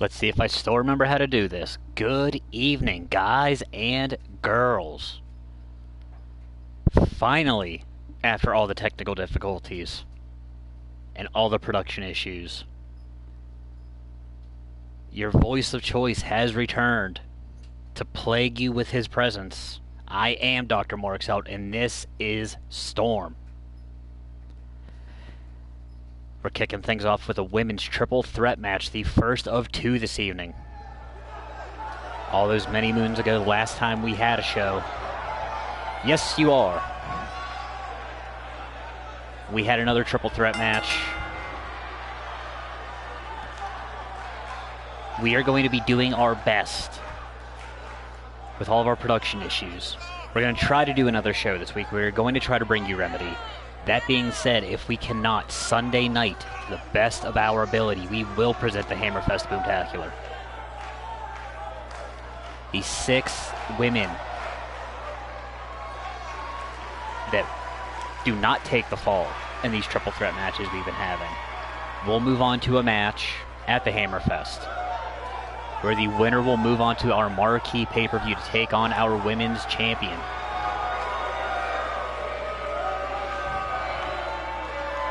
Let's see if I still remember how to do this. Good evening, guys and girls. Finally, after all the technical difficulties and all the production issues, your voice of choice has returned to plague you with his presence. I am DrMarxout, and this is Storm. We're kicking things off with a women's triple threat match, the first of two this evening. All those many moons ago, last time we had a show. Yes, you are. We had another triple threat match. We are going to be doing our best with all of our production issues. We're going to try to do another show this week. We're going to try to bring you Remedy. That being said, if we cannot, Sunday night, to the best of our ability, we will present the Hammerfest Boomtacular. The 6 women that do not take the fall in these triple threat matches we've been having. We'll move on to a match at the Hammerfest, where the winner will move on to our marquee pay-per-view to take on our women's champion.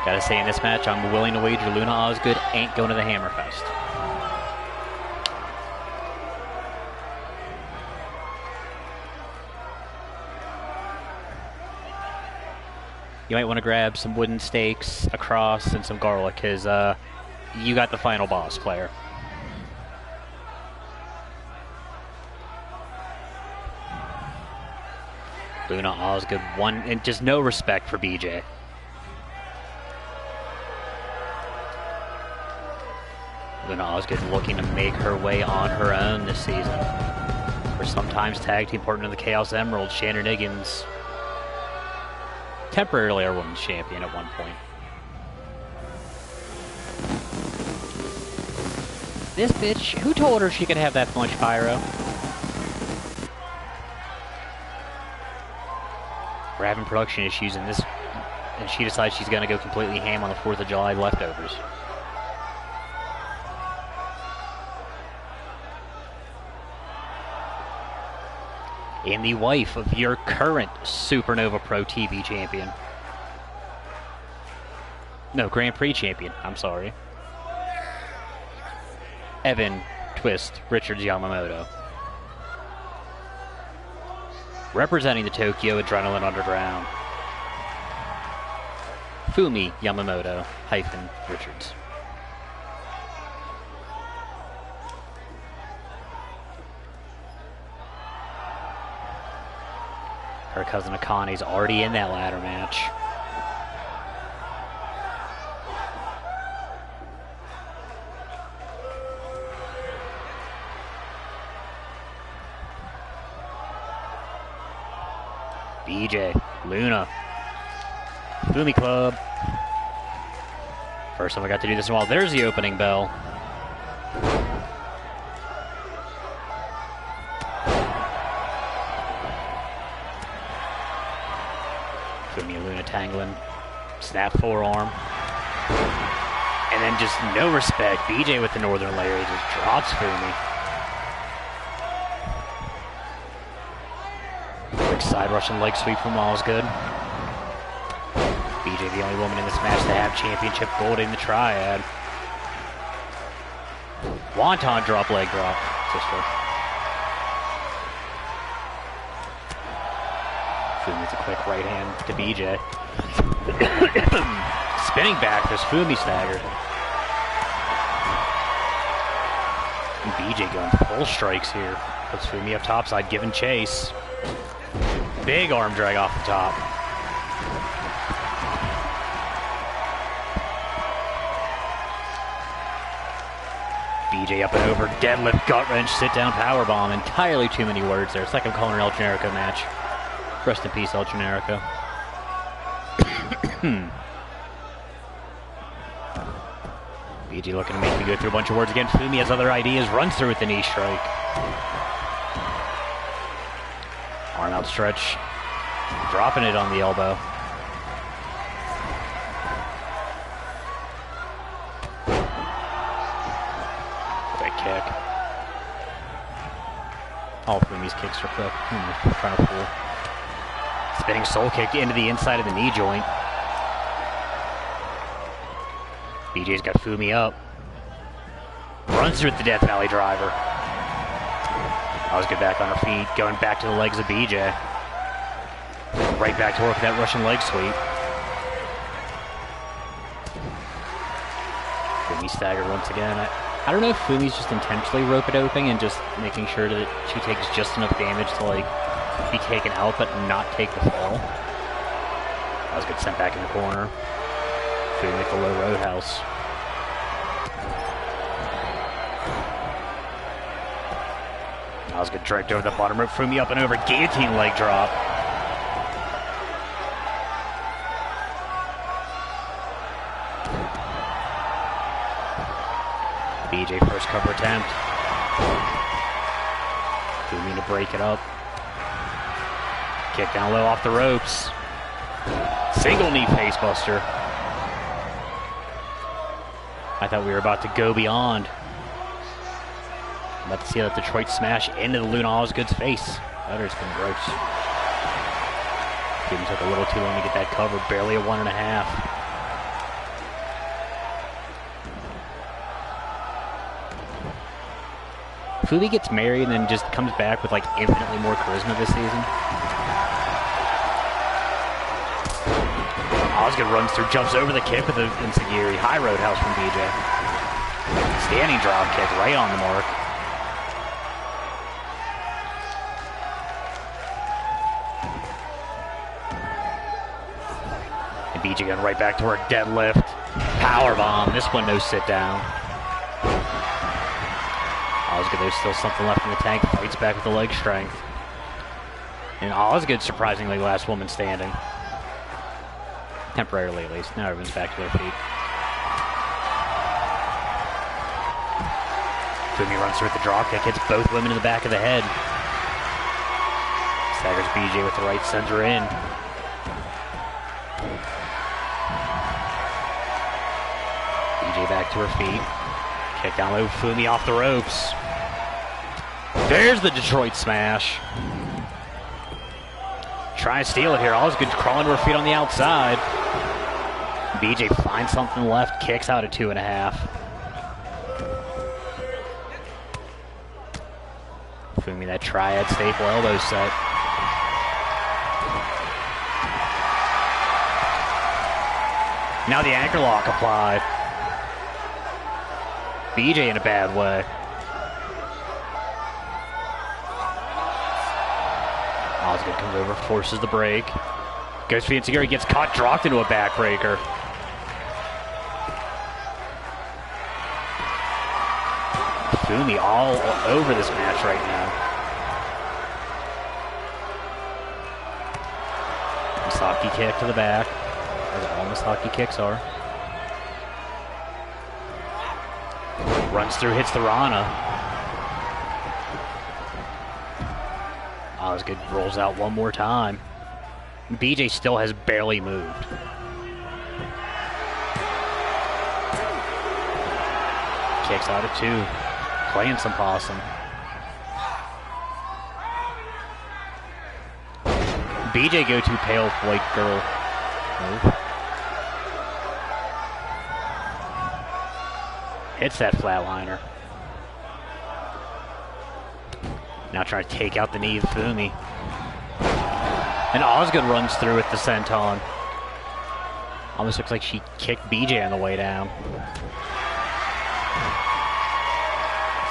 Gotta say, in this match, I'm willing to wager Luna Osgood ain't going to the Hammerfest. You might want to grab some wooden stakes, a cross, and some garlic, because you got the final boss, player. Luna Osgood won, and just no respect for BJ. Luna Osgood looking to make her way on her own this season. For sometimes tag team partner of the Chaos Emerald, Shannon Higgins, temporarily our women's champion at one point. This bitch, who told her she could have that much pyro? We're having production issues in this, and she decides she's going to go completely ham on the 4th of July leftovers. And the wife of your current Supernova Pro TV champion. No, Grand Prix champion, I'm sorry. Evan Twist Richards Yamamoto. Representing the Tokyo Adrenaline Underground, Fumi Yamamoto - Richards. Her cousin Akane's already in that ladder match. BJ, Luna, Fumi Club. First time I got to do this in a while. There's the opening bell. Fumi and Luna tangling. Snap forearm. And then just no respect. BJ with the Northern Layer. He just drops Fumi. Side Russian leg sweep from Osgood. BJ, the only woman in this match to have championship gold in the triad. Wonton drop, leg drop, sister. Fumi with a quick right hand to BJ. Spinning back, there's Fumi staggered. And BJ going full strikes here. Puts Fumi up topside, giving chase. Big arm drag off the top. BJ up and over, deadlift, gut wrench, sit down, powerbomb. Entirely too many words there. It's like I'm calling an El Generico match. Rest in peace, El Generico. BJ looking to make me go through a bunch of words again. Fumi has other ideas, runs through with the knee strike. Arm out stretch, dropping it on the elbow. that kick. All Fumi's kicks are quick. Trying to pull. Spinning soul kick into the inside of the knee joint. BJ's got Fumi up. Runs through with the Death Valley driver. Osgood back on her feet, going back to the legs of BJ. Right back to work with that Russian leg sweep. Fumi staggered once again. I don't know if Fumi's just intentionally rope-a-doping and just making sure that she takes just enough damage to like be taken out but not take the fall. Osgood sent back in the corner. Fumi with the low roadhouse. Osgood draped over the bottom rope. Fumi up and over. Guillotine leg drop. BJ first cover attempt. Fumi to break it up. Kick down low off the ropes. Single knee facebuster. I thought we were about to go beyond. I'm about to see that Detroit smash into the Luna Osgood's face. That has been gross. Fumi took a little too long to get that cover. Barely a 1.5. Fumi gets married and then just comes back with like infinitely more charisma this season. Osgood runs through, jumps over the kick with an Enziguri. High roadhouse from BJ. Standing drop kick right on the mark. And BJ going right back to her deadlift. Powerbomb. This one no sit down. Osgood, there's still something left in the tank. Fights back with the leg strength. And Osgood, surprisingly, last woman standing. Temporarily, at least. Now everyone's back to their feet. Fumi runs through with the draw kick. Hits both women in the back of the head. Staggers BJ with the right, sends her in. BJ back to her feet. Kick down low, Fumi off the ropes. There's the Detroit smash. Try and steal it here. Osgood crawling to her feet on the outside. BJ finds something left, kicks out at 2.5. Fumi, that triad staple elbow set. Now the anchor lock applied. BJ in a bad way. Osgood comes over, forces the break. Goes for the Enziguri, gets caught, dropped into a backbreaker. Fumi all over this match right now. Misaki kick to the back, as all Misaki kicks are. Runs through, hits the Rana. Osgood rolls out one more time. BJ still has barely moved. Kicks out at 2. Playing some possum. BJ go to pale white girl move. Hits that flatliner. Now trying to take out the knee of Fumi. And Osgood runs through with the senton. Almost looks like she kicked BJ on the way down.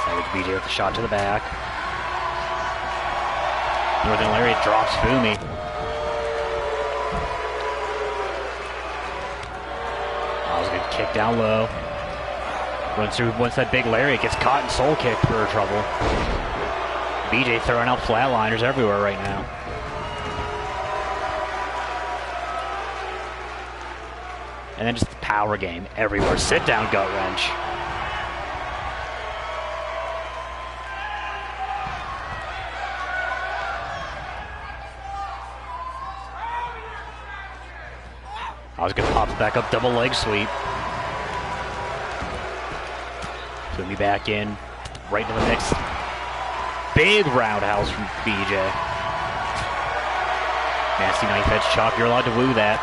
Savage BJ with the shot to the back. Northern Lariat drops Fumi. Osgood kick down low. Runs through once that big lariat, gets caught in soul kick for her trouble. BJ throwing out flatliners everywhere right now. And then just the power game everywhere. Sit down gut wrench. Osgood pops back up, double leg sweep. Fumi back in. right into the mix. Big roundhouse from BJ. Nasty knife edge chop. You're allowed to woo that.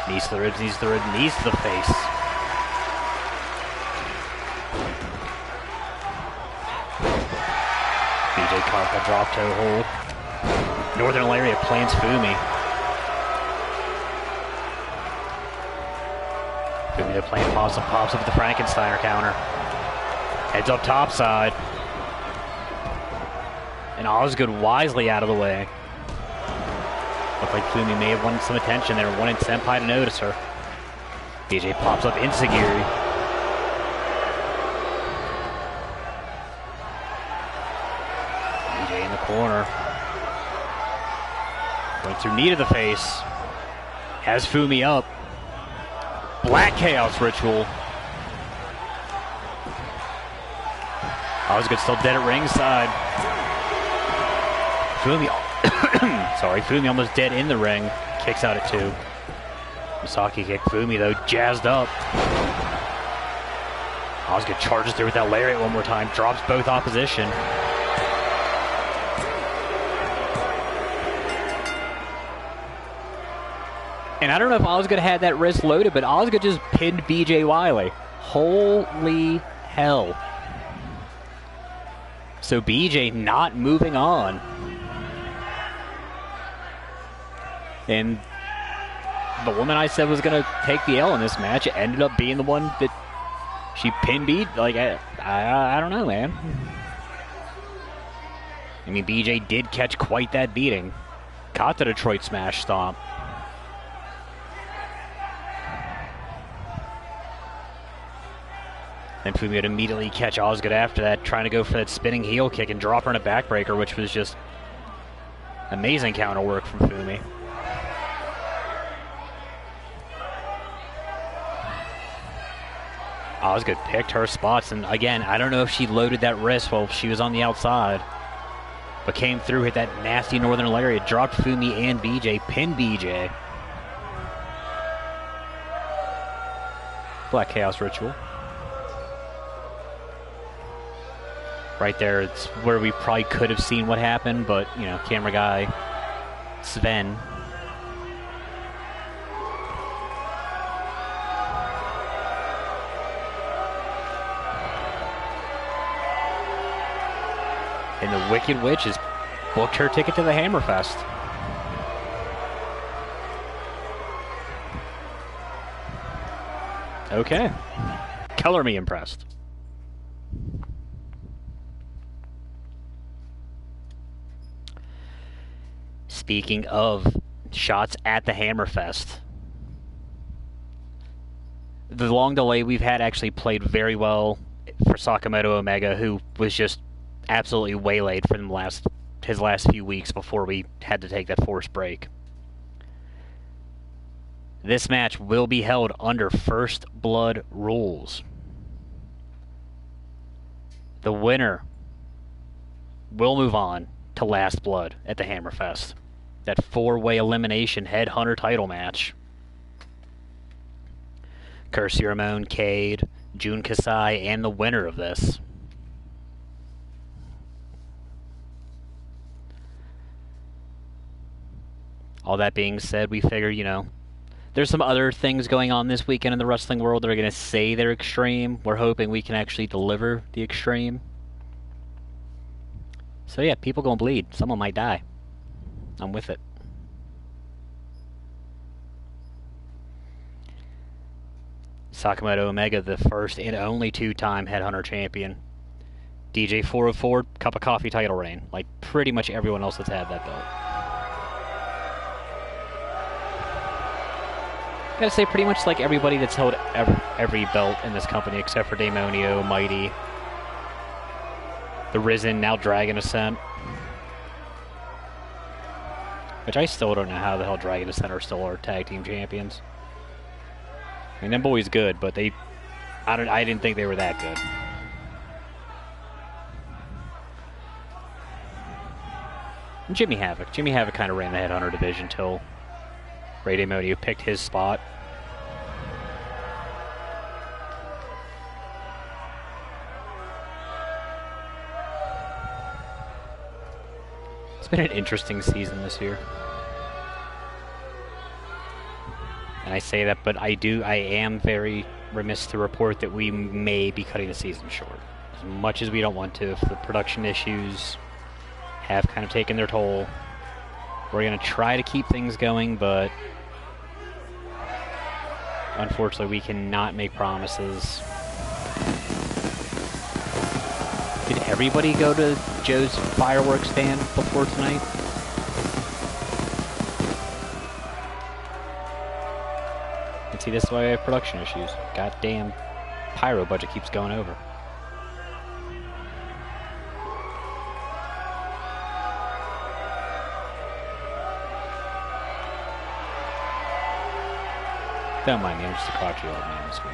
Knees to the ribs, knees to the ribs, knees to the face. BJ caught the drop toe hold. Northern Lariat plants Fumi. Fumi the plant pops up with the Frankensteiner counter. Heads up top side. And Osgood wisely out of the way. Looked like Fumi may have wanted some attention there, wanted Senpai to notice her. BJ pops up Insegiri. BJ in the corner. Went through knee to the face. Has Fumi up. Black Chaos Ritual. Osgood still dead at ringside. Fumi, sorry, Fumi almost dead in the ring. Kicks out at 2. Misaki kick. Fumi, though, jazzed up. Osgood charges through with that lariat one more time. Drops both opposition. And I don't know if Osgood had that wrist loaded, but Osgood just pinned BJ Wiley. Holy hell. So BJ not moving on. And the woman I said was going to take the L in this match ended up being the one that she pinned beat. Like, I don't know, man. I mean, BJ did catch quite that beating. Caught the Detroit Smash Stomp. Then Fumi would immediately catch Osgood after that, trying to go for that spinning heel kick and drop her in a backbreaker, which was just amazing counter work from Fumi. Osgood picked her spots, and again, I don't know if she loaded that wrist while she was on the outside, but came through, hit that nasty Northern Lariat, dropped Fumi and BJ, pinned BJ. Black Chaos Ritual. Right there, it's where we probably could have seen what happened, but, you know, camera guy Sven. And the Wicked Witch has booked her ticket to the Hammerfest. Okay. Color me impressed. Speaking of shots at the Hammerfest, the long delay we've had actually played very well for Sakamoto Omega, who was just absolutely waylaid for his last few weeks before we had to take that forced break. This match will be held under First Blood rules. The winner will move on to Last Blood at the Hammerfest. That 4-way elimination headhunter title match. Curse Ramon, Cade, Jun Kasai, and the winner of this. All that being said, we figure, you know, there's some other things going on this weekend in the wrestling world that are going to say they're extreme. We're hoping we can actually deliver the extreme. So yeah, people gonna bleed. Someone might die. I'm with it. Sakamoto Omega, the first and only 2-time Headhunter champion. DJ 404, Cup of Coffee title reign. Like pretty much everyone else that's had that belt. Gotta say, pretty much like everybody that's held every belt in this company except for Daemonio, Mighty, the Risen, now Dragon Ascent. Which I still don't know how the hell Dragon Ascent are still our tag team champions. I mean, them boys good, but I didn't think they were that good. And Jimmy Havoc kind of ran the Headhunter division till Ray Daemonio picked his spot. It's been an interesting season this year. And I say that, but I am very remiss to report that we may be cutting the season short. As much as we don't want to, if the production issues have kind of taken their toll, we're going to try to keep things going, but unfortunately we cannot make promises. Did everybody go to Joe's fireworks stand before tonight? And see, this is why I have production issues. Goddamn pyro budget keeps going over. Don't mind me, I'm just a crotchety old man this week.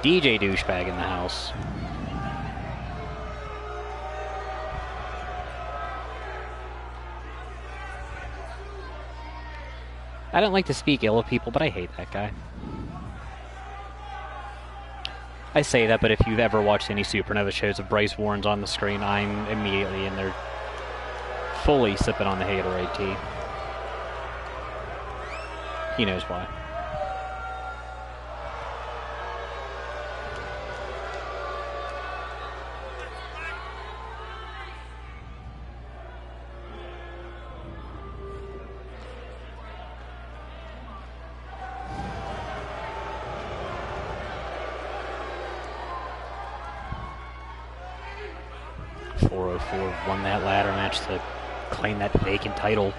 DJ douchebag in the house. I don't like to speak ill of people, but I hate that guy. I say that, but if you've ever watched any Supernova shows of Bryce Warren's on the screen, I'm immediately in there fully sipping on the haterade tea. He knows why. Won that ladder match to claim that vacant title.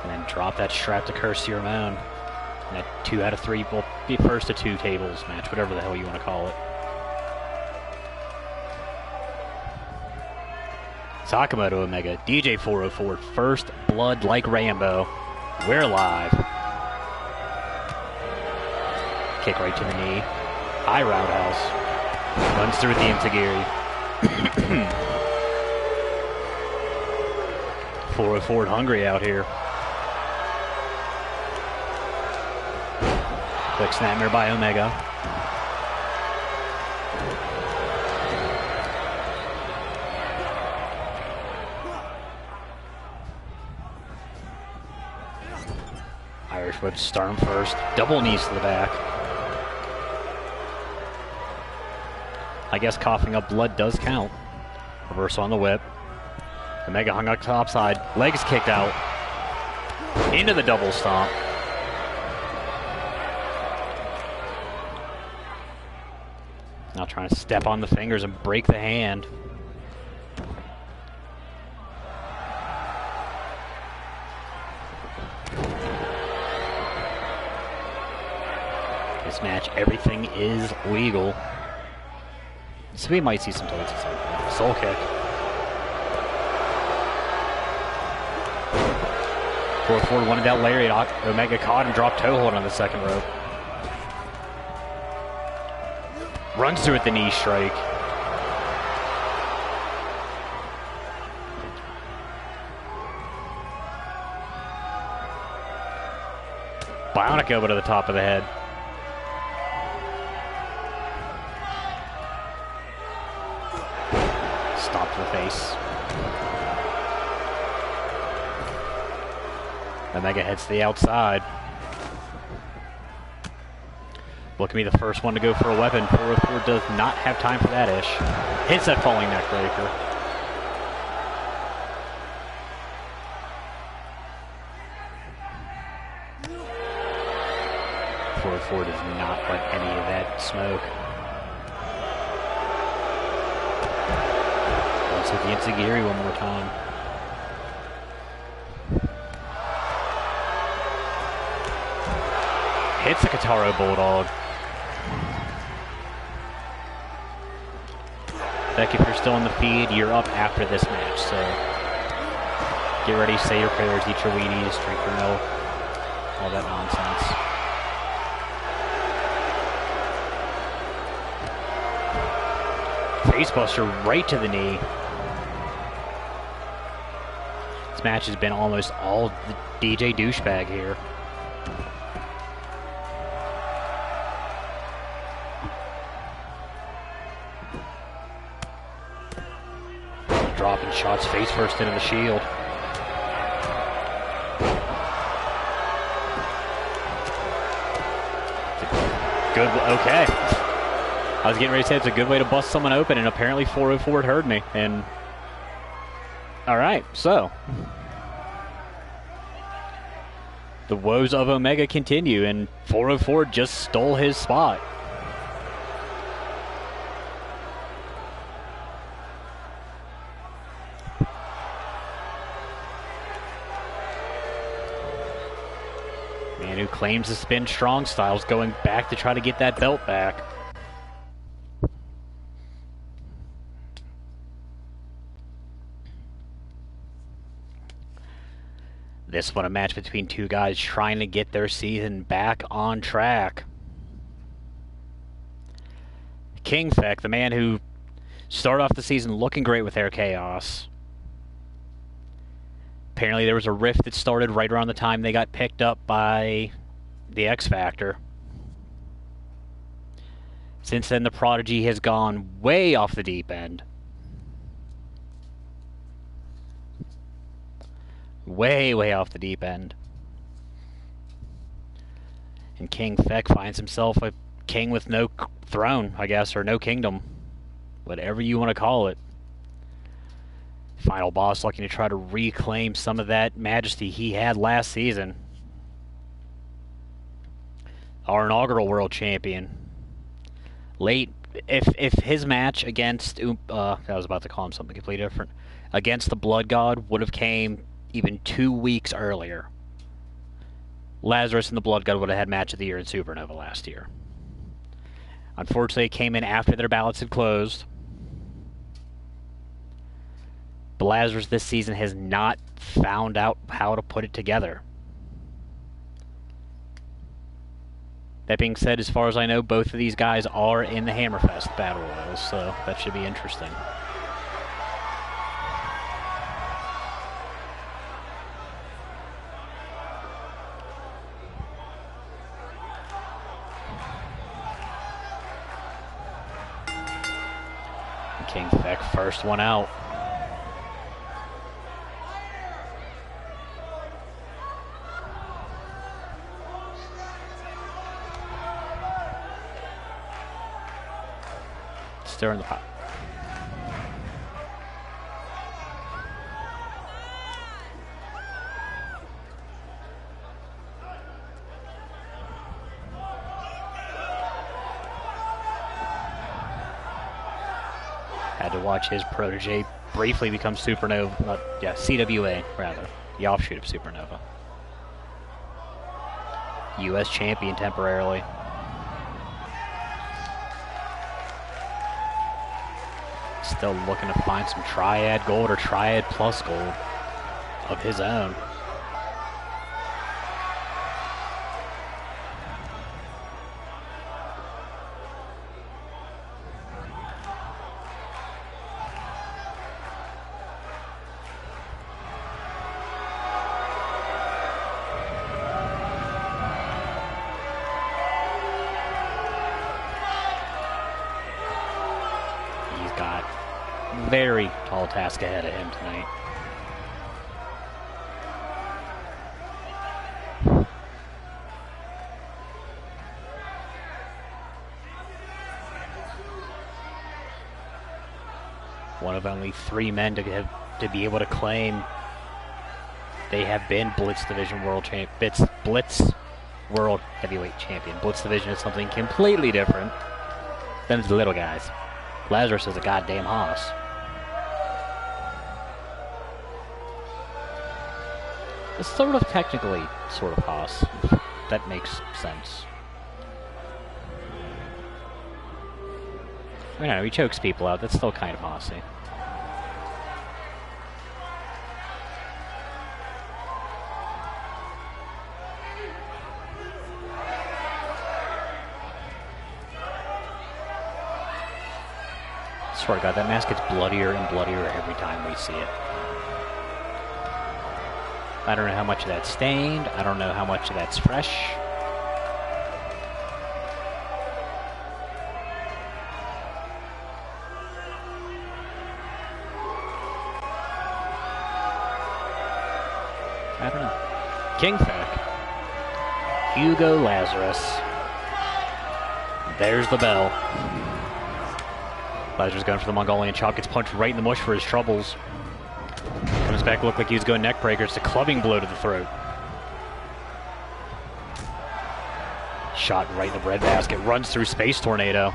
And then drop that strap to Kirsty Ramon. And that 2 out of 3, well, be first to 2 tables match, whatever the hell you want to call it. Sakamoto Omega, DJ 404, first blood like Rambo. We're live. Kick right to the knee. High roundhouse. Runs through with the Inzagiri. 404 hungry out here. Quick snapmare by Omega. Irish whip, Storm first. Double knees to the back. I guess coughing up blood does count. Reversal on the whip. Omega hung up topside. Legs kicked out. Into the double stomp. Now trying to step on the fingers and break the hand. This match, everything is legal. So we might see some toys. Soul kick. 4-4 wanted that lariat. Omega caught and dropped toe hold on the second rope. Runs through with the knee strike. Bionic elbow to the top of the head. Stop to the face. Omega heads to the outside. Look at me, the first one to go for a weapon. 404 does not have time for that ish. Hits that falling neck breaker. Ford does not want any of that smoke. Let's hit the Inzagiri one more time. Hits the Kataro Bulldog. Beck, if you're still in the feed, you're up after this match, so get ready, say your prayers, eat your Wheaties, drink your milk, all that nonsense. Facebuster right to the knee. This match has been almost all the DJ douchebag here. face first into the Shield. Good, okay. I was getting ready to say it's a good way to bust someone open, and apparently 404 heard me. And all right, so the woes of Omega continue, and 404 just stole his spot. Man who claims to spin strong styles, going back to try to get that belt back. This one a match between two guys trying to get their season back on track. King Feck, the man who started off the season looking great with Air Chaos. Apparently there was a rift that started right around the time they got picked up by the X Factor. Since then, the Prodigy has gone way off the deep end. Way, way off the deep end. And King Feck finds himself a king with no throne, I guess, or no kingdom. Whatever you want to call it. Final boss looking to try to reclaim some of that majesty he had last season. Our inaugural world champion. Late, if his match against, I was about to call him something completely different, against the Blood God would have came even 2 weeks earlier, Lazarus and the Blood God would have had match of the year in Supernova last year. Unfortunately, it came in after their ballots had closed. But Lazarus this season has not found out how to put it together. That being said, as far as I know, both of these guys are in the Hammerfest Battle Royals, so that should be interesting. King Feck, first one out. Stir in the pot. Had to watch his protege briefly become Supernova. CWA, rather. The offshoot of Supernova. U.S. champion temporarily. Still looking to find some Triad gold or Triad plus gold of his own. Very tall task ahead of him tonight. One of only 3 men to be able to claim they have been Blitz Division World Champ. Blitz World Heavyweight Champion. Blitz Division is something completely different than the little guys. Lazarus is a goddamn hoss. It's sort of technically sort of hoss. That makes sense. I don't know, he chokes people out. That's still kind of hossy. Swear to God, that mask gets bloodier and bloodier every time we see it. I don't know how much of that's stained. I don't know how much of that's fresh. I don't know. King Feck. Hugo Lazarus. There's the bell. Lazarus going for the Mongolian chop. Gets punched right in the mush for his troubles. Comes back, looked like he was going neck breaker. It's a clubbing blow to the throat. Shot right in the breadbasket. Runs through Space Tornado.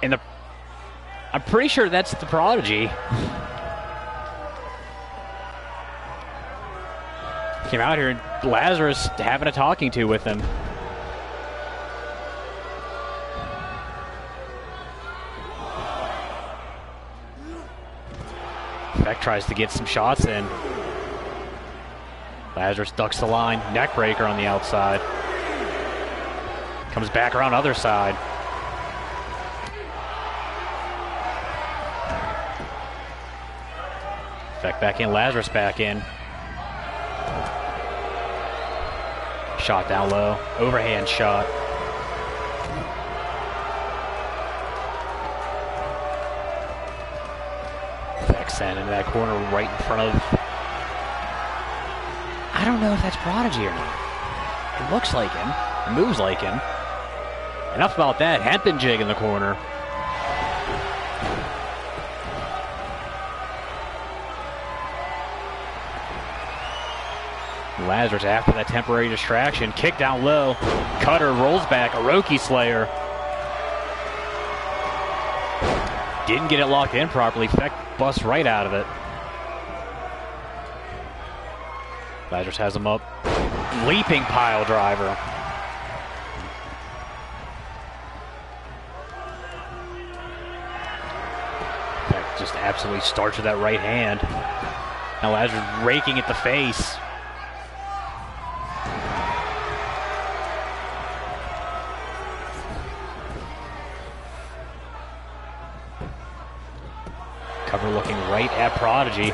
And I'm pretty sure that's the Prodigy. Came out here and Lazarus having a talking to with him. Beck tries to get some shots in. Lazarus ducks the line. Neck breaker on the outside. Comes back around other side. Beck back in. Lazarus back in. Shot down low. Overhand shot. Beck sent into that corner right in front of... I don't know if that's Prodigy or not. It looks like him. It moves like him. Enough about that. Hempen jig in the corner. Lazarus after that temporary distraction. Kick down low. Cutter rolls back. Orochi Slayer. Didn't get it locked in properly. Feck busts right out of it. Lazarus has him up. Leaping pile driver. Feck just absolutely starts with that right hand. Now Lazarus raking at the face. Cover looking right at Prodigy.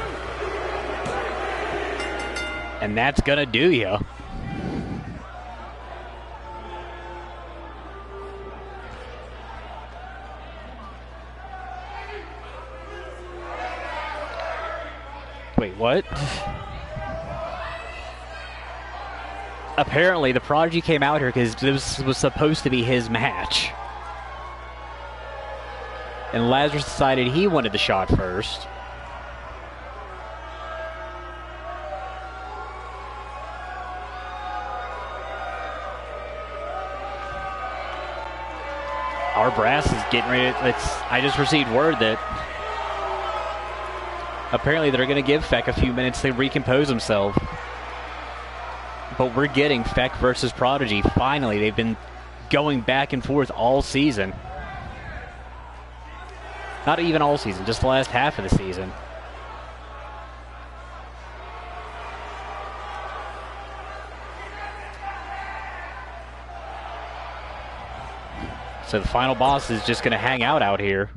And that's gonna do ya. Wait, what? Apparently the Prodigy came out here because this was supposed to be his match. And Lazarus decided he wanted the shot first. Our brass is getting ready. I just received word that apparently they're going to give Feck a few minutes to recompose himself. But we're getting Feck versus Prodigy. Finally, they've been going back and forth all season. Not even all season, just the last half of the season. So the final boss is just going to hang out here.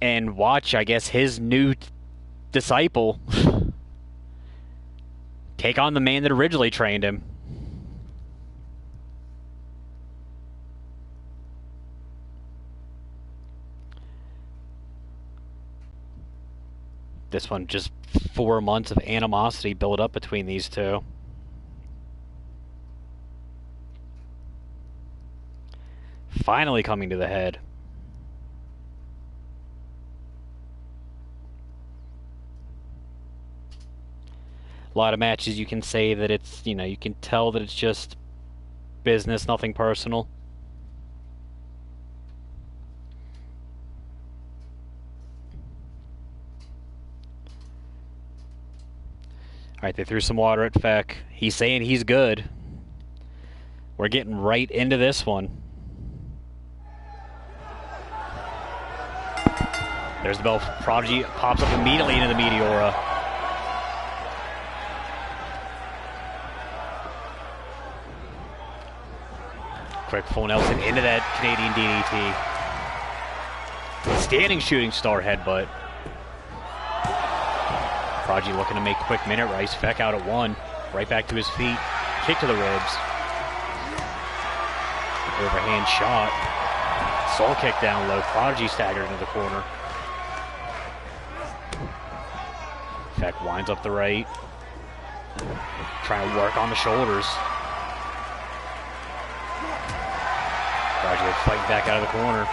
And watch, I guess, his new disciple take on the man that originally trained him. This one, just 4 months of animosity built up between these two. Finally coming to the head. A lot of matches you can say that it's, you can tell that it's just business, nothing personal. Alright, they threw some water at Feck. He's saying he's good. We're getting right into this one. There's the bell. Prodigy pops up immediately into the Meteora. Quick full Nelson into that Canadian DDT. Standing shooting star headbutt. Prodigy looking to make quick minute rice. Feck out at 1. Right back to his feet. Kick to the ribs. Overhand shot. Soul kick down low. Prodigy staggered into the corner. Feck winds up the right. Trying to work on the shoulders. Prodigy fighting back out of the corner.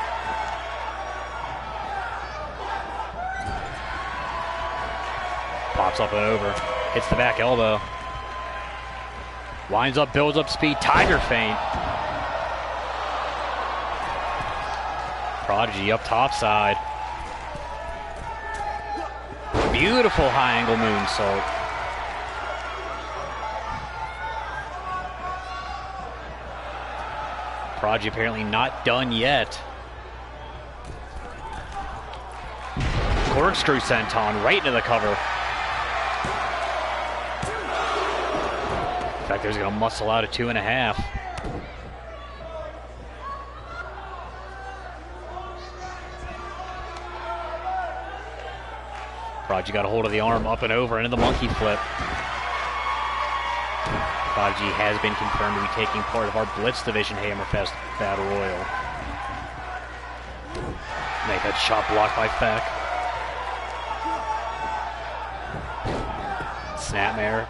Pops up and over. Hits the back elbow. Winds up, builds up speed. Tiger feint. Prodigy up top side. Beautiful high angle moonsault. Prodigy apparently not done yet. Corkscrew senton right into the cover. In fact, he's going to muscle out a 2.5. Prodigy got a hold of the arm, up and over into the monkey flip. Prodigy has been confirmed to be taking part of our Blitz Division Hammerfest Battle Royal. Make that shot blocked by Feck. Snapmare.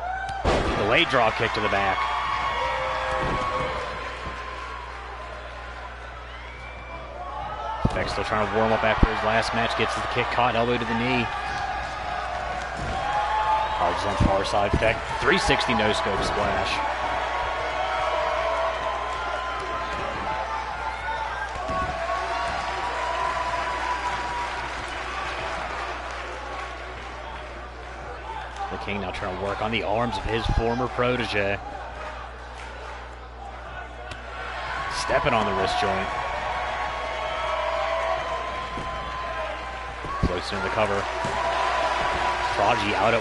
Delayed drop kick to the back. Feck still trying to warm up after his last match. Gets the kick caught, elbow to the knee. Prodigy's on far side. Feck, 360 no-scope splash. The King now trying to work on the arms of his former protege. Stepping on the wrist joint. Floats into the cover. Prodigy out at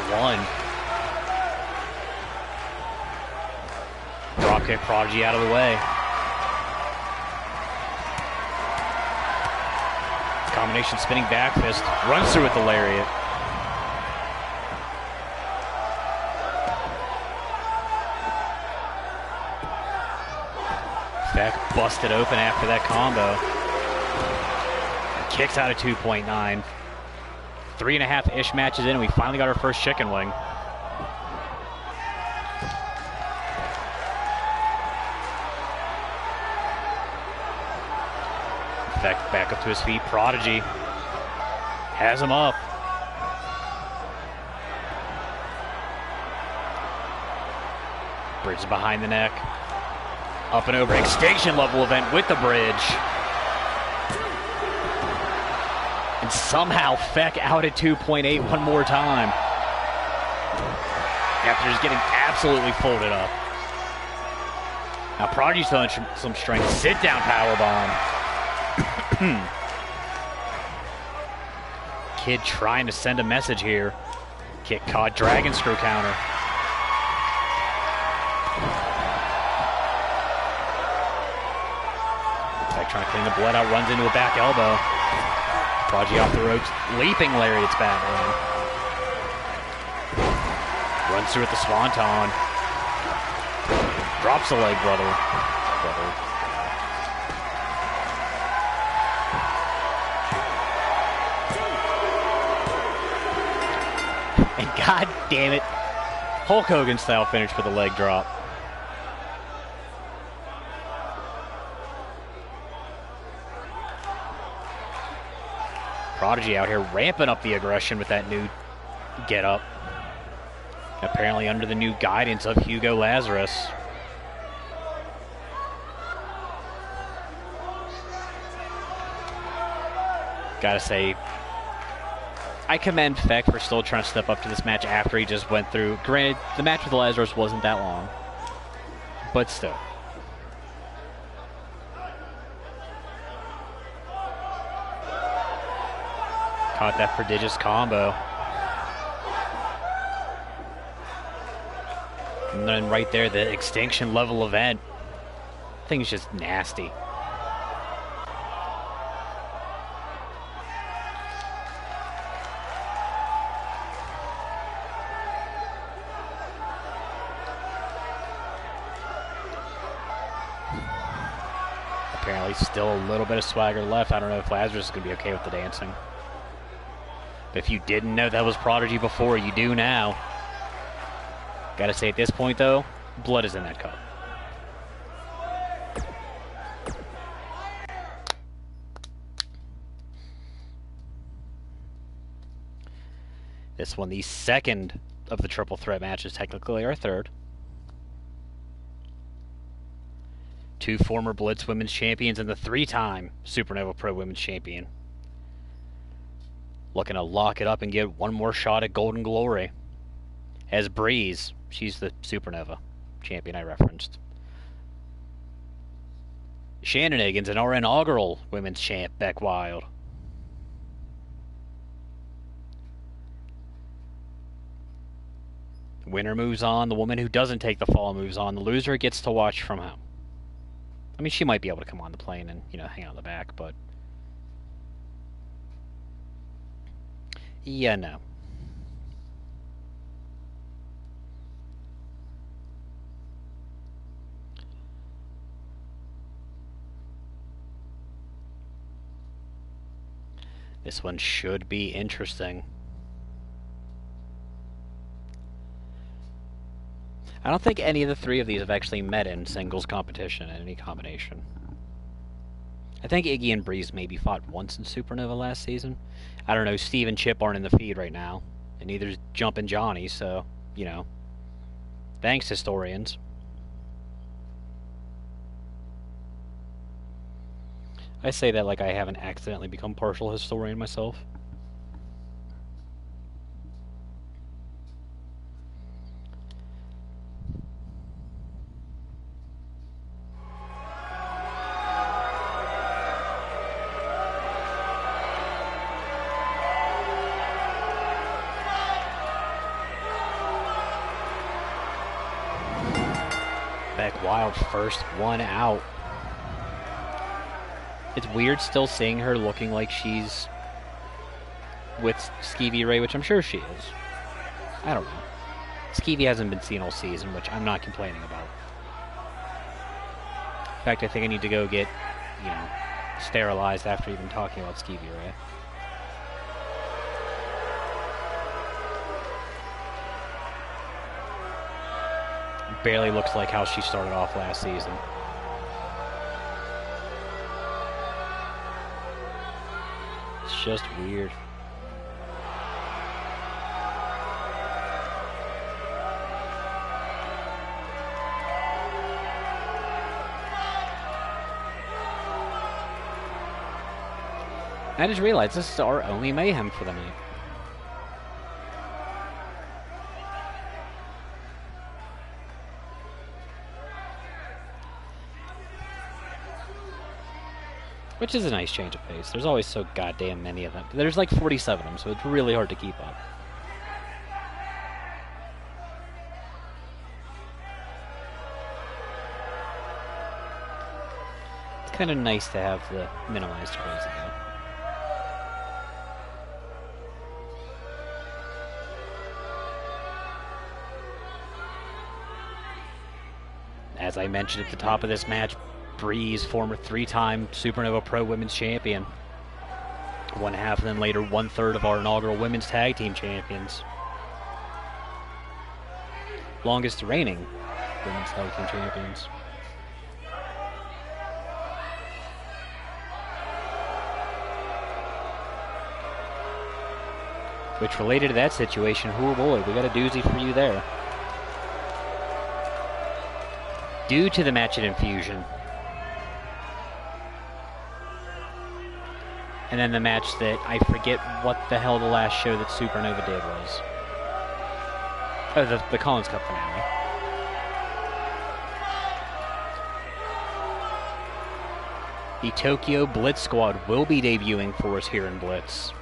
1. Drop kick, Prodigy out of the way. Combination spinning back fist. Runs through with the lariat. Feck busted open after that combo. Kicks out of 2.9. 3.5-ish matches in, and we finally got our first chicken wing. Feck back up to his feet. Prodigy has him up. Bridge behind the neck. Up and over. Extinction level event with the bridge. And somehow Feck out at 2.8 one more time. After just getting absolutely folded up. Now Prodigy's showing some strength. Sit down powerbomb. Kid trying to send a message here. Kick caught. Dragon screw counter. Feck trying to clean the blood out. Runs into a back elbow. Prodigy off the ropes, leaping lariats Batman. Runs through with the swanton. Drops the leg, brother. And god damn it, Hulk Hogan style finish with a leg drop. Prodigy out here ramping up the aggression with that new get-up. Apparently under the new guidance of Hugo Lazarus. Gotta say, I commend Feck for still trying to step up to this match after he just went through. Granted, the match with Lazarus wasn't that long, but still. Caught that prodigious combo. And then right there, the extinction level event. Thing's just nasty. apparently still a little bit of swagger left. I don't know if Lazarus is going to be okay with the dancing. But if you didn't know that was Prodigy before, you do now. Gotta say, at this point, though, blood is in that cup. This one, the second of the triple threat matches, technically our third. Two former Blitz Women's Champions and the three-time Supernova Pro Women's Champion. Looking to lock it up and get one more shot at Golden Glory. As Breeze, she's the Supernova champion I referenced. Shannon Higgins and our inaugural Women's Champ, Beck Wild. The winner moves on. The woman who doesn't take the fall moves on. The loser gets to watch from home. I mean, she might be able to come on the plane and, you know, hang out in the back, but... yeah, no. This one should be interesting. I don't think any of the three of these have actually met in singles competition in any combination. I think Iggy and Breeze maybe fought once in Supernova last season. I don't know, Steve and Chip aren't in the feed right now, and neither's Jumpin' Johnny, so, you know. Thanks, historians. I say that like I haven't accidentally become partial historian myself. Beck Wild, first one out. It's weird still seeing her looking like she's with Skeevy Ray, which I'm sure she is. I don't know. Skeevy hasn't been seen all season, which I'm not complaining about. In fact, I think I need to go get, you know, sterilized after even talking about Skeevy Ray. Barely looks like how she started off last season. It's just weird. I just realized this is our only mayhem for the night. Which is a nice change of pace. There's always so goddamn many of them. There's like 47 of them, so it's really hard to keep up. It's kind of nice to have the minimized crazy again. As I mentioned at the top of this match, Breeze, former three-time Supernova Pro Women's Champion. One half, and then later 1/3 of our inaugural Women's Tag Team Champions. Longest reigning Women's Tag Team Champions. Which, related to that situation, oh boy, we got a doozy for you there. Due to the match at Infusion, and then the match that I forget what the hell the last show that Supernova did was. Oh, the Collins Cup finale. The Tokyo Blitz Squad will be debuting for us here in Blitz.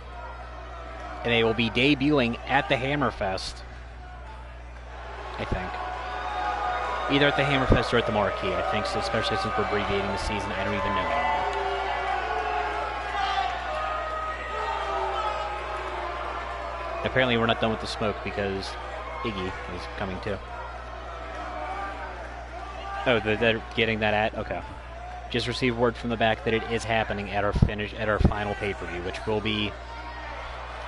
And they will be debuting at the Hammerfest, I think. Either at the Hammerfest or at the Marquee, I think, so especially since we're abbreviating the season, I don't even know anymore. Apparently we're not done with the smoke because Iggy is coming too. Oh, they're getting that at? Okay. just received word from the back that it is happening at our final pay-per-view, which will be,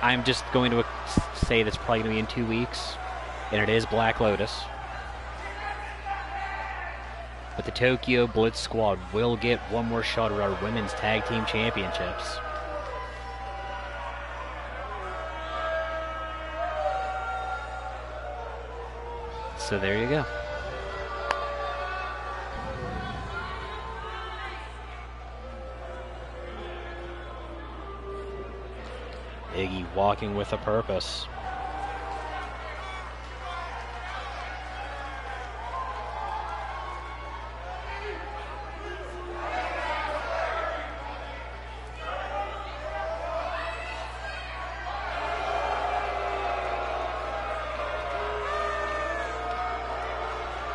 I'm just going to say that's probably going to be in 2 weeks, and it is Black Lotus. But the Tokyo Blitz squad will get one more shot at our women's tag team championships. So there you go. Iggy walking with a purpose.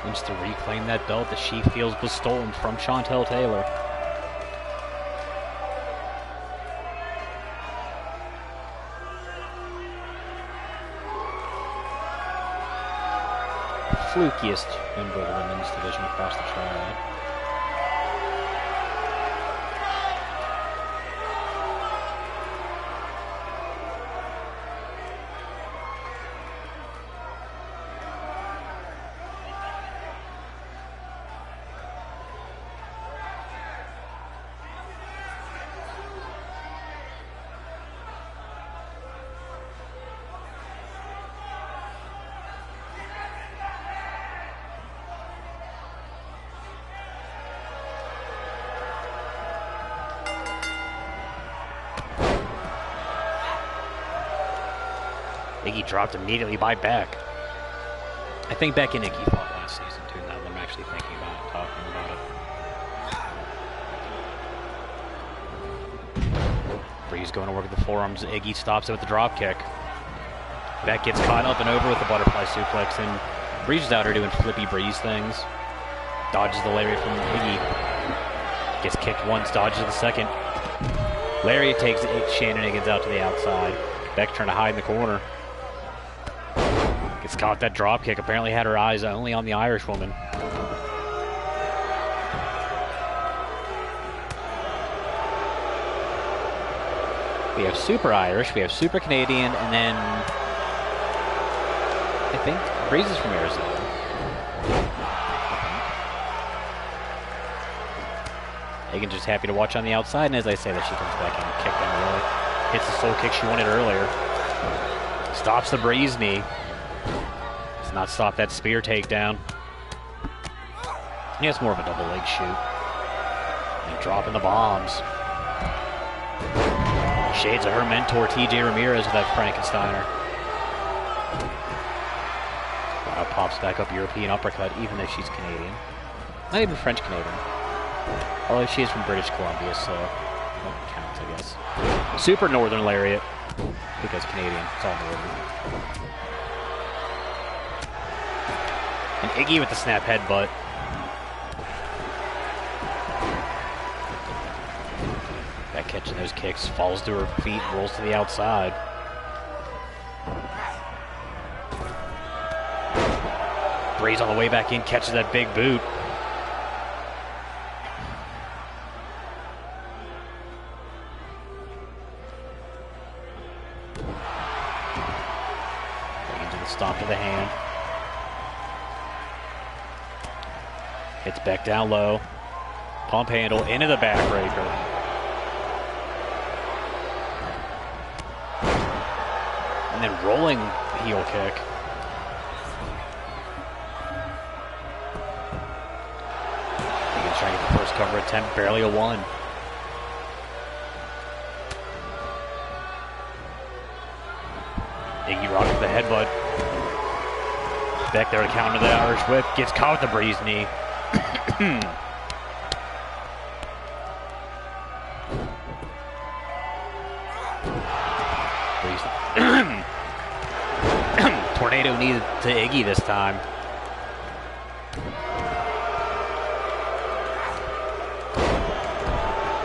Wants to reclaim that belt that she feels was stolen from Chantel Taylor. Flukiest member of the women's division across the triad. Iggy dropped immediately by Beck. I think Beck and Iggy fought last season too, now that I'm actually thinking about it, talking about it. Breeze going to work with the forearms. Iggy stops it with the drop kick. Beck gets caught up and over with the butterfly suplex, and Breeze is out here doing flippy Breeze things. Dodges the lariat from Iggy. Gets kicked once, dodges the second. Lariat takes Shannon Higgins out to the outside. Beck trying to hide in the corner. Gets caught that drop kick. Apparently had her eyes only on the Irish woman. We have Super Irish, we have Super Canadian, and then I think Breeze is from Arizona. Higgins just happy to watch on the outside, and as I say that, she comes back in and kick down really. Hits the soul kick she wanted earlier. Stops the Breeze knee. Does not stop that spear takedown. Yeah, it's more of a double leg shoot. And dropping the bombs. Shades of her mentor, TJ Ramirez, with that Frankensteiner. Wow, pops back up European uppercut, even though she's Canadian. Not even French Canadian. Although she is from British Columbia, so that counts, I guess. Super Northern Lariat, because Canadian, it's all Northern. And Iggy with the snap headbutt. Back catching those kicks, falls to her feet, rolls to the outside. Breeze on the way back in, catches that big boot. Stomp to the hand. Hits Beck down low. Pump handle into the backbreaker. And then rolling heel kick. Higgins trying to get the first cover attempt, barely a one. Iggy rocks with the headbutt. Beck there to counter the Irish whip. Gets caught with the Breeze knee. Tornado knee to Iggy this time.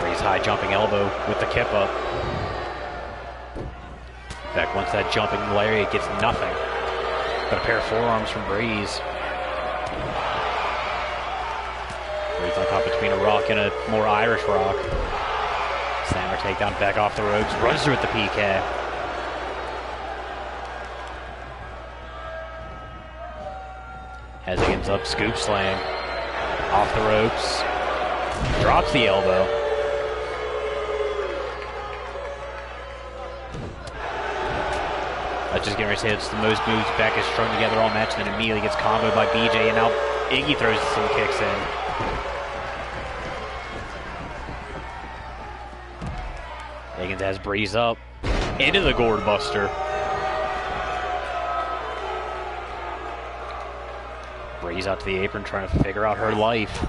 Breeze high jumping elbow with the kip up. Beck wants that jumping lariat, gets nothing. But a pair of forearms from Breeze. Breeze on caught between a rock and a more Irish rock. Slammer takedown back off the ropes. Runs through with the PK. As he ends up scoop slam. Off the ropes. Drops the elbow. I was just getting ready to say it's the most moves Beck has strung together all match, and then immediately gets comboed by BJ, and now Iggy throws some kicks in. Higgins has Breeze up into the gourd buster. Breeze out to the apron trying to figure out her life.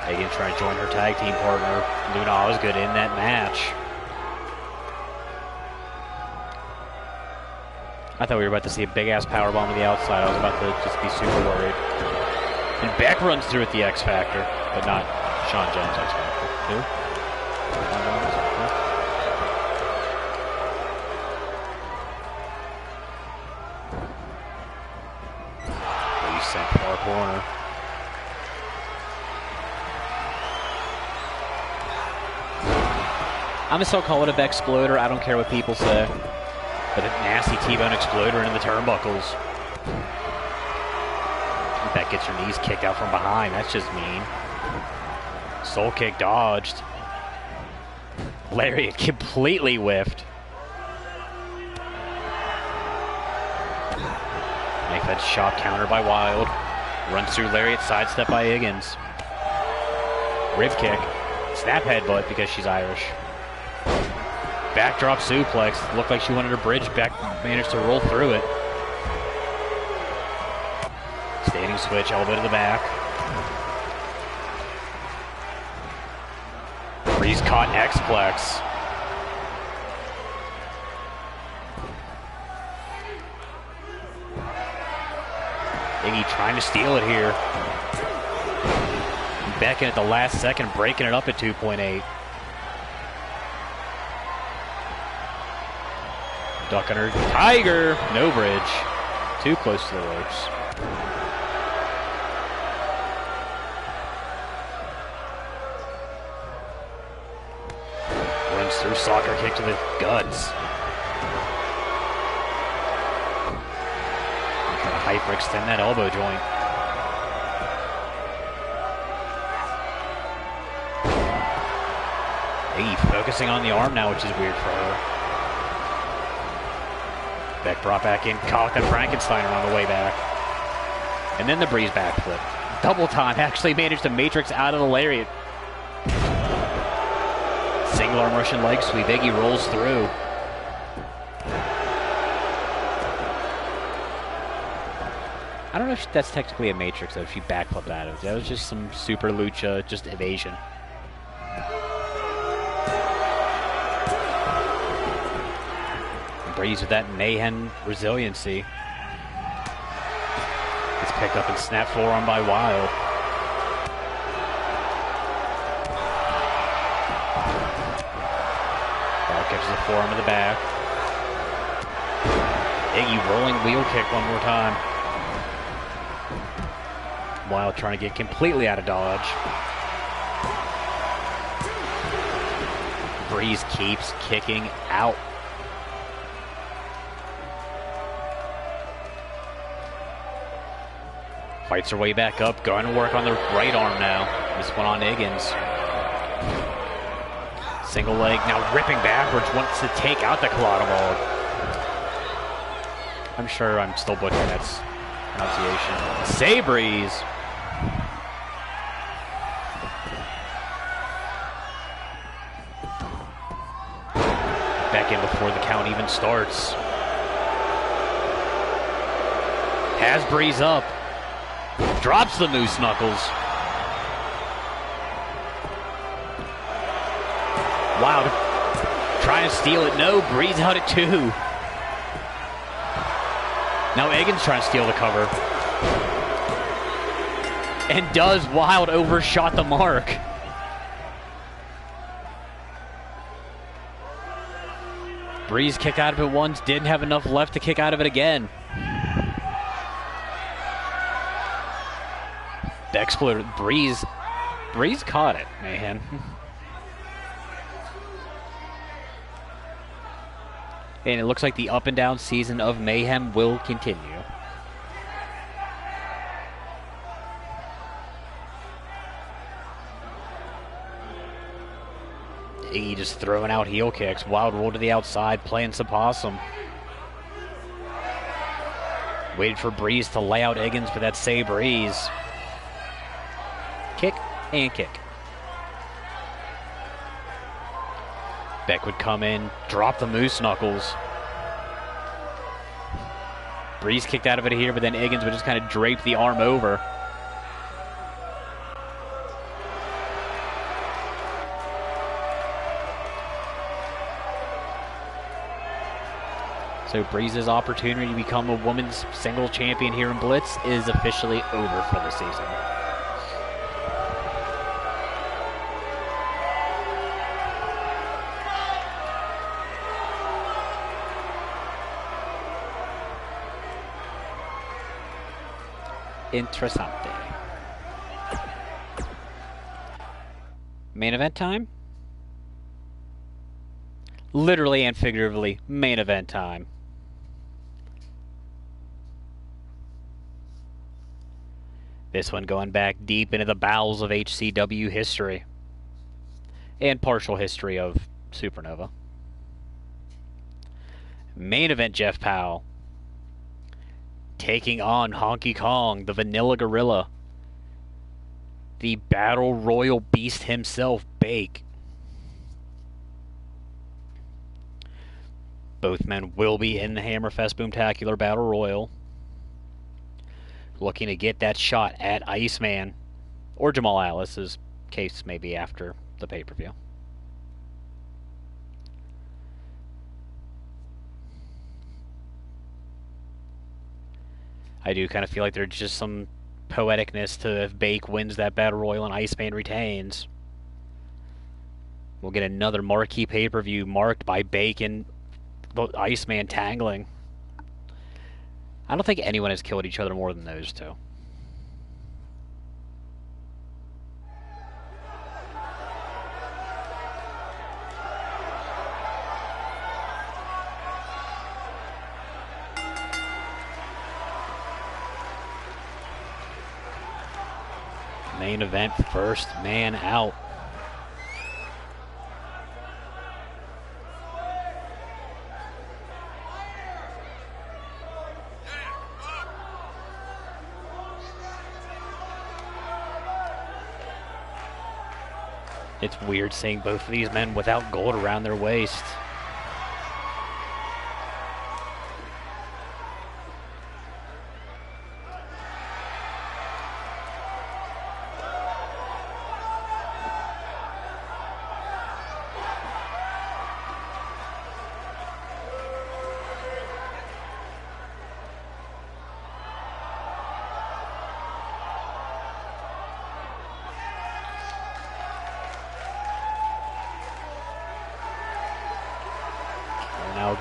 Higgins trying to join her tag team partner. Luna Osgood in that match. I thought we were about to see a big-ass powerbomb to the outside. I was about to just be super worried. And Beck runs through at the X Factor, but not Sean Jones' X Factor. Who? Sean Jones? He's sent far corner. I'm gonna still call it a Beck exploder. I don't care what people say. But a nasty T-bone exploder into the turnbuckles. Beck gets her knees kicked out from behind. That's just mean. Soul kick dodged. Lariat completely whiffed. eFed shot counter by Wild. Runs through Lariat, sidestep by Higgins. Rib kick. Snap headbutt because she's Irish. Backdrop suplex. Looked like she wanted a bridge. Beck managed to roll through it. Standing switch, elbow to the back. Breeze caught X-Plex. Iggy trying to steal it here. Beck in at the last second, breaking it up at 2.8. Ducking her. Tiger! No bridge. Too close to the ropes. Runs through, soccer kick to the guts. Trying to hyperextend that elbow joint. Iggy focusing on the arm now, which is weird for her. Beck brought back in, caught the Frankensteiner on the way back. And then the Breeze backflip. Double time, actually managed to matrix out of the lariat. Single arm Russian leg sweep, Iggy rolls through. I don't know if that's technically a matrix though, if she backflipped out of it. That was just some super lucha, just evasion. Breeze with that mayhem resiliency. It's picked up and snapped forearm by Wild. Wild catches the forearm of the back. Iggy rolling wheel kick one more time. Wild trying to get completely out of dodge. Breeze keeps kicking out. Fights her way back up, going to work on the right arm now. This one on Higgins. Single leg, now ripping backwards, wants to take out the colada ball. I'm sure I'm still butchering that pronunciation. Say Breeze. Back in before the count even starts. Has Breeze up. Drops the moose knuckles. Wild trying to steal it. No, Breeze out at 2. Now Egan's trying to steal the cover. And does. Wild overshot the mark. Breeze kicked out of it once, didn't have enough left to kick out of it again. The exploder, Breeze caught it, man. And it looks like the up and down season of Mayhem will continue. Iggy just throwing out heel kicks. Wild roll to the outside, playing some possum. Waited for Breeze to lay out Higgins, but that's Say Breeze. Kick and kick. Beck would come in, drop the moose knuckles. Breeze kicked out of it here, but then Higgins would just kind of drape the arm over. So Breeze's opportunity to become a women's single champion here in Blitz is officially over for the season. Interessante. Main event time? Literally and figuratively, main event time. This one going back deep into the bowels of HCW history. And partial history of Supernova. Main event, Jeff Powell. Taking on Honky Kong, the Vanilla Gorilla. The Battle Royal Beast himself, Bake. Both men will be in the Hammerfest Boomtacular Battle Royal. Looking to get that shot at Iceman. Or Jamal Alice's case maybe after the pay-per-view. I do kind of feel like there's just some poeticness to if Bake wins that Battle Royal and Iceman retains. We'll get another marquee pay-per-view marked by Bake and Iceman tangling. I don't think anyone has killed each other more than those two. Main event, first man out. It's weird seeing both of these men without gold around their waist.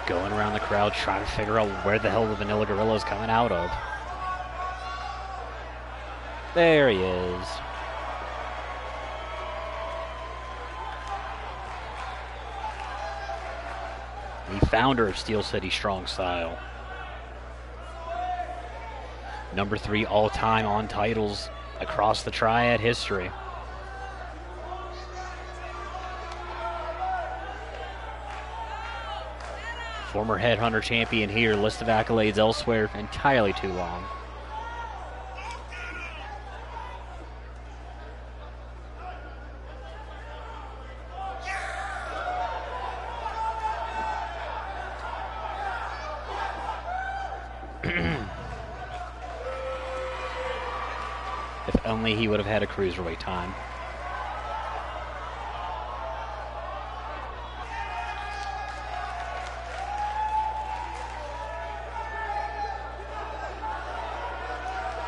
Going around the crowd trying to figure out where the hell the Vanilla Gorilla is coming out of. There he is. The founder of Steel City Strong Style. Number 3 all-time on titles across the Triad history. Former Headhunter champion here, list of accolades elsewhere, entirely too long. If only he would have had a cruiserweight time.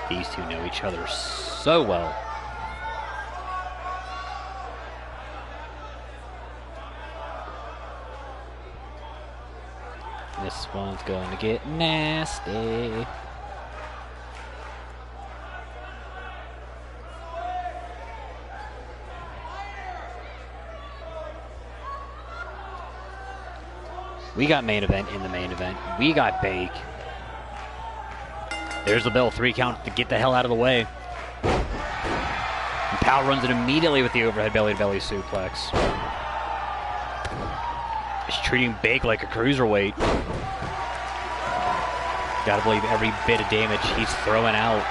These two know each other so well. This one's going to get nasty. We got main event in the main event. We got Bake. There's the bell, 3 count to get the hell out of the way. And Powell runs it immediately with the overhead belly-to-belly suplex. He's treating Bake like a cruiserweight. Gotta believe every bit of damage he's throwing out.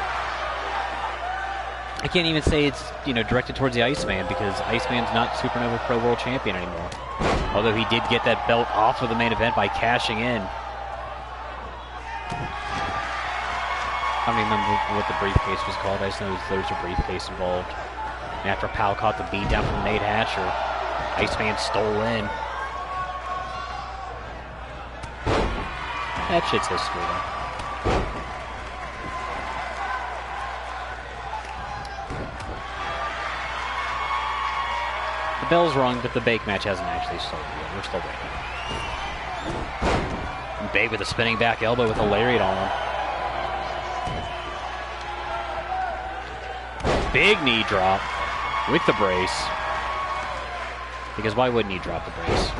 I can't even say it's, directed towards the Iceman because Iceman's not Supernova Pro World Champion anymore. Although he did get that belt off of the main event by cashing in. I don't even remember what the briefcase was called. I just know there was a briefcase involved. And after Powell caught the beat down from Nate Hatcher, Iceman stole in. That shit's history, though. The bell's rung, but the Bake match hasn't actually started yet. We're still waiting. And Bake with a spinning back elbow with a lariat on him. Big knee drop with the brace. Because why wouldn't he drop the brace?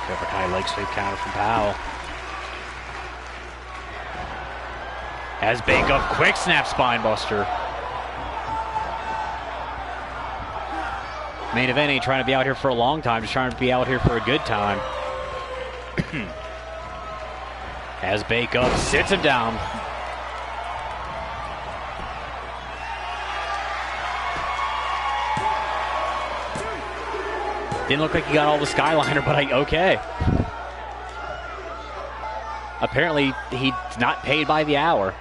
Cobra Kai leg sweep counter from Powell. As Bake up, quick snap spine buster. Main event ain't trying to be out here for a long time, just trying to be out here for a good time. As Bake up, sits him down. Didn't look like he got all the Skyliner, but okay. Apparently, he's not paid by the hour.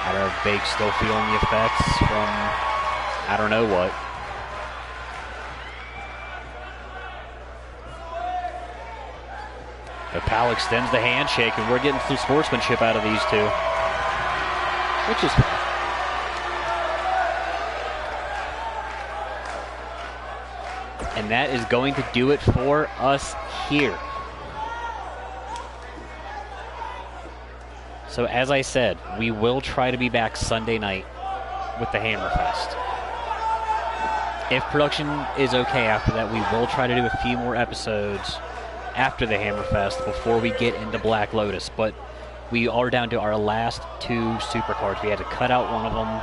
I don't know if Bake's still feeling the effects from I don't know what. But Powell extends the handshake, and we're getting some sportsmanship out of these two. Which is fine. And that is going to do it for us here. So as I said, we will try to be back Sunday night with the Hammerfest. If production is okay after that, we will try to do a few more episodes after the Hammerfest before we get into Black Lotus. But we are down to our last 2 supercards. We had to cut out one of them.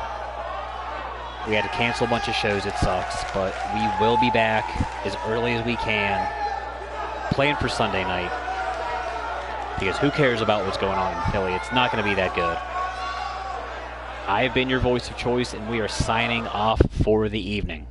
We had to cancel a bunch of shows. It sucks. But we will be back as early as we can, playing for Sunday night. Because who cares about what's going on in Philly? It's not going to be that good. I have been your voice of choice, and we are signing off for the evening.